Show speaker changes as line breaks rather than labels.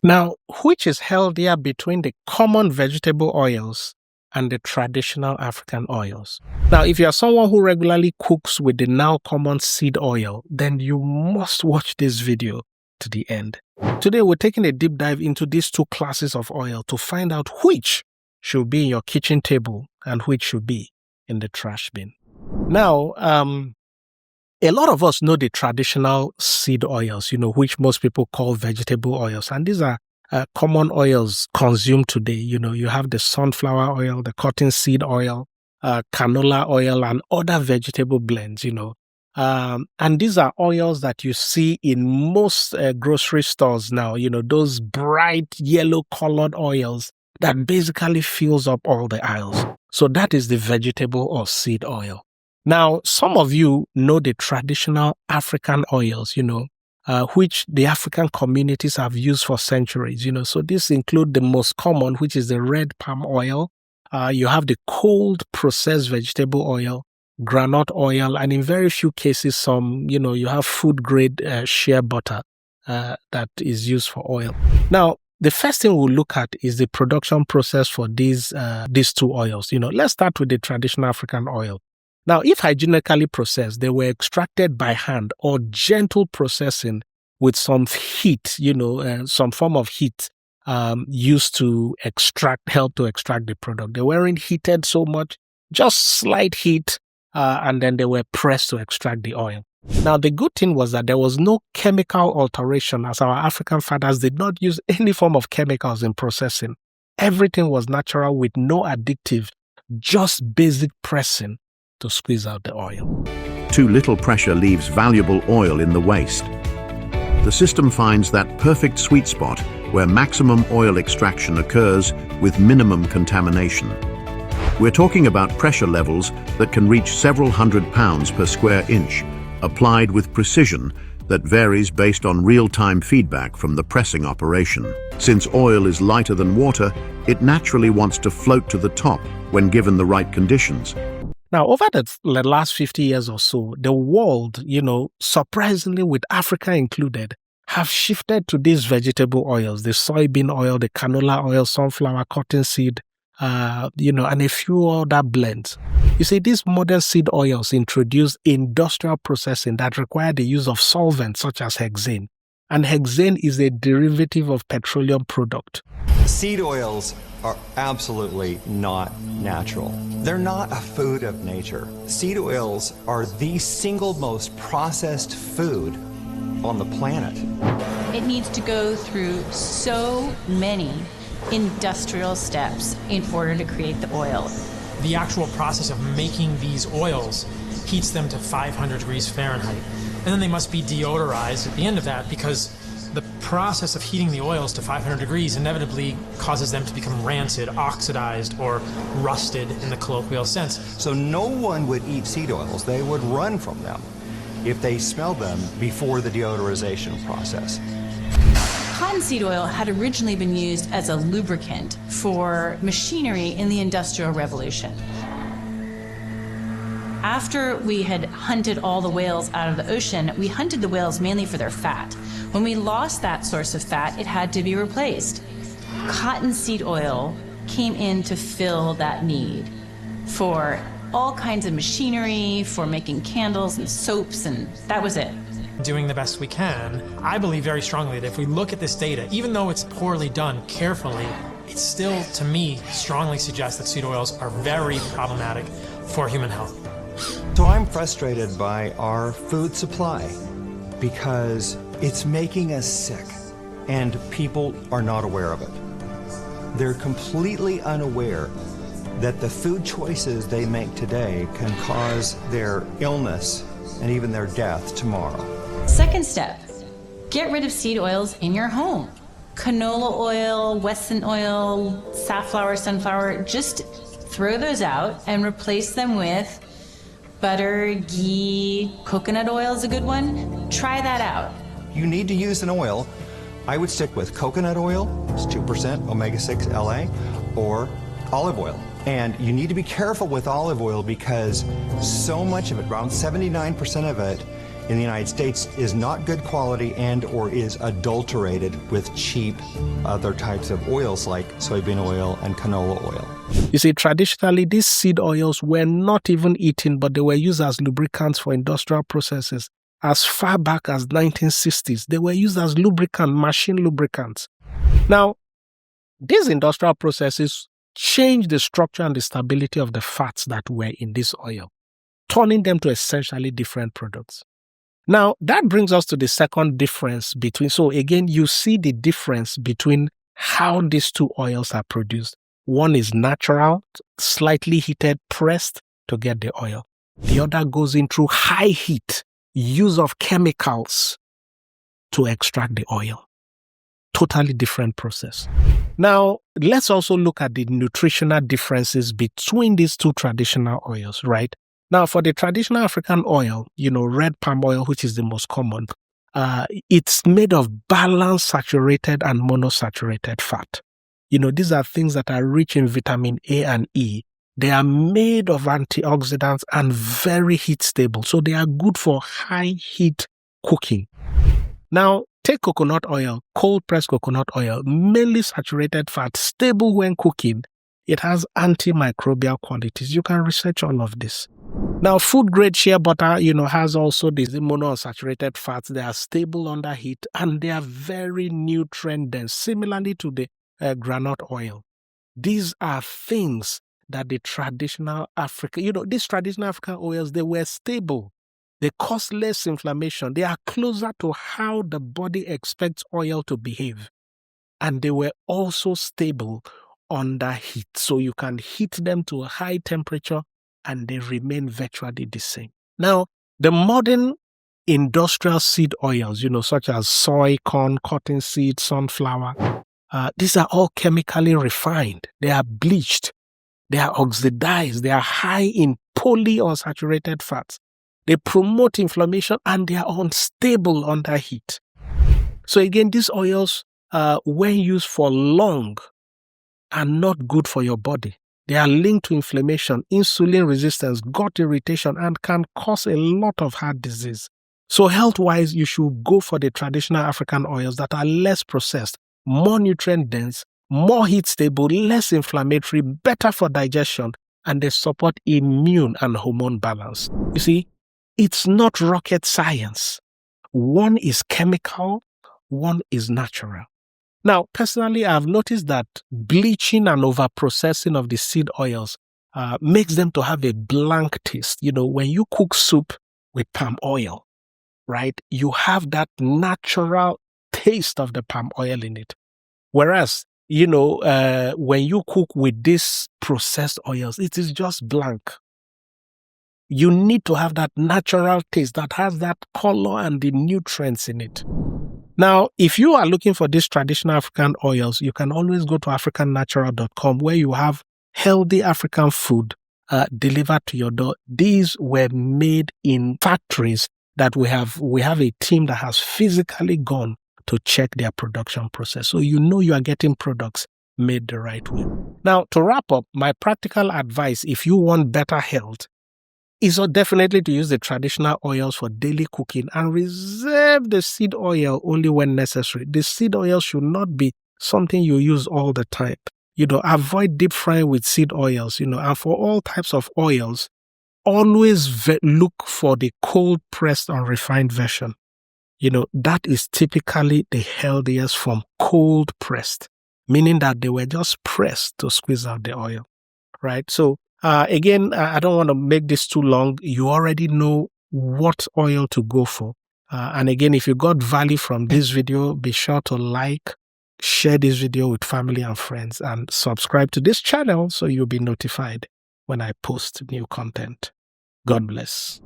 Now, which is healthier between the common vegetable oils and the traditional African oils? Now, if you are someone who regularly cooks with the now common seed oil, then you must watch this video to the end. Today, we're taking a deep dive into these two classes of oil to find out which should be in your kitchen table and which should be in the trash bin. Now, a lot of us know the traditional seed oils, which most people call vegetable oils. And these are common oils consumed today. You have the sunflower oil, the cottonseed oil, canola oil, and other vegetable blends, and these are oils that you see in most grocery stores now, those bright yellow colored oils that basically fills up all the aisles. So that is the vegetable or seed oil. Now, some of you know the traditional African oils, which the African communities have used for centuries, So this include the most common, which is the red palm oil. You have the cold processed vegetable oil, groundnut oil, and in very few cases, some, you have food grade shea butter that is used for oil. Now, the first thing we'll look at is the production process for these two oils. Let's start with the traditional African oil. Now, if hygienically processed, they were extracted by hand or gentle processing with some heat, some form of heat used to help to extract the product. They weren't heated so much, just slight heat, and then they were pressed to extract the oil. Now, the good thing was that there was no chemical alteration, as our African fathers did not use any form of chemicals in processing. Everything was natural with no additives, just basic pressing to squeeze out the oil.
Too little pressure leaves valuable oil in the waste. The system finds that perfect sweet spot where maximum oil extraction occurs with minimum contamination. We're talking about pressure levels that can reach several hundred pounds per square inch, applied with precision that varies based on real-time feedback from the pressing operation. Since oil is lighter than water, it naturally wants to float to the top when given the right conditions.
Now, over the last 50 years or so, the world, surprisingly with Africa included, have shifted to these vegetable oils, the soybean oil, the canola oil, sunflower, cottonseed, and a few other blends. You see, these modern seed oils introduce industrial processing that require the use of solvents such as hexane. And hexane is a derivative of petroleum product.
Seed oils are absolutely not natural. They're not a food of nature. Seed oils are the single most processed food on the planet.
It needs to go through so many industrial steps in order to create the oil.
The actual process of making these oils heats them to 500 degrees Fahrenheit. And then they must be deodorized at the end of that, because the process of heating the oils to 500 degrees inevitably causes them to become rancid, oxidized, or rusted in the colloquial sense.
So no one would eat seed oils. They would run from them if they smelled them before the deodorization process.
Cottonseed oil had originally been used as a lubricant for machinery in the Industrial Revolution. After we had hunted all the whales out of the ocean, we hunted the whales mainly for their fat. When we lost that source of fat, it had to be replaced. Cottonseed oil came in to fill that need for all kinds of machinery, for making candles and soaps, and that was it.
Doing the best we can, I believe very strongly that if we look at this data, even though it's poorly done carefully, it still, to me, strongly suggests that seed oils are very problematic for human health.
So I'm frustrated by our food supply because it's making us sick and people are not aware of it. They're completely unaware that the food choices they make today can cause their illness and even their death tomorrow.
Second step, get rid of seed oils in your home. Canola oil, Wesson oil, safflower, sunflower, just throw those out and replace them with butter, ghee, coconut oil is a good one. Try that out.
You need to use an oil. I would stick with coconut oil, it's 2% omega-6 LA, or olive oil. And you need to be careful with olive oil because so much of it, around 79% of it, in the United States is not good quality and or is adulterated with cheap other types of oils like soybean oil and canola oil.
You see, traditionally, these seed oils were not even eaten, but they were used as lubricants for industrial processes. As far back as 1960s, they were used as lubricant, machine lubricants. Now, these industrial processes changed the structure and the stability of the fats that were in this oil, turning them to essentially different products. Now, that brings us to the second difference between, so again, you see the difference between how these two oils are produced. One is natural, slightly heated, pressed to get the oil. The other goes in through high heat, use of chemicals to extract the oil. Totally different process. Now, let's also look at the nutritional differences between these two traditional oils, right? Now, for the traditional African oil, red palm oil, which is the most common, it's made of balanced saturated and monosaturated fat. These are things that are rich in vitamin A and E. They are made of antioxidants and very heat stable. So they are good for high heat cooking. Now, take coconut oil, cold pressed coconut oil, mainly saturated fat, stable when cooking. It has antimicrobial qualities. You can research all of this. Now, food grade shea butter, has also these monounsaturated fats. They are stable under heat and they are very nutrient dense, similarly to the groundnut oil. These are things that the traditional African, these traditional African oils, they were stable. They cause less inflammation. They are closer to how the body expects oil to behave. And they were also stable under heat. So you can heat them to a high temperature and they remain virtually the same. Now, the modern industrial seed oils, such as soy, corn, cottonseed, sunflower, these are all chemically refined. They are bleached. They are oxidized. They are high in polyunsaturated fats. They promote inflammation and they are unstable under heat. So again, these oils, when used for long, are not good for your body. They are linked to inflammation, insulin resistance, gut irritation, and can cause a lot of heart disease. So health-wise, you should go for the traditional African oils that are less processed, more nutrient-dense, more heat-stable, less inflammatory, better for digestion, and they support immune and hormone balance. You see, it's not rocket science. One is chemical, one is natural. Now, personally, I've noticed that bleaching and overprocessing of the seed oils makes them to have a blank taste. When you cook soup with palm oil, right, you have that natural taste of the palm oil in it. Whereas, when you cook with these processed oils, it is just blank. You need to have that natural taste that has that color and the nutrients in it. Now, if you are looking for these traditional African oils, you can always go to africannatural.com where you have healthy African food delivered to your door. These were made in factories that we have a team that has physically gone to check their production process. So you are getting products made the right way. Now, to wrap up, my practical advice, if you want better health, is definitely to use the traditional oils for daily cooking and reserve the seed oil only when necessary. The seed oil should not be something you use all the time. Avoid deep frying with seed oils, and for all types of oils, always look for the cold pressed unrefined version. That is typically the healthiest from cold pressed, meaning that they were just pressed to squeeze out the oil, right? So, again, I don't want to make this too long. You already know what oil to go for. And again, if you got value from this video, be sure to like, share this video with family and friends, and subscribe to this channel so you'll be notified when I post new content. God bless.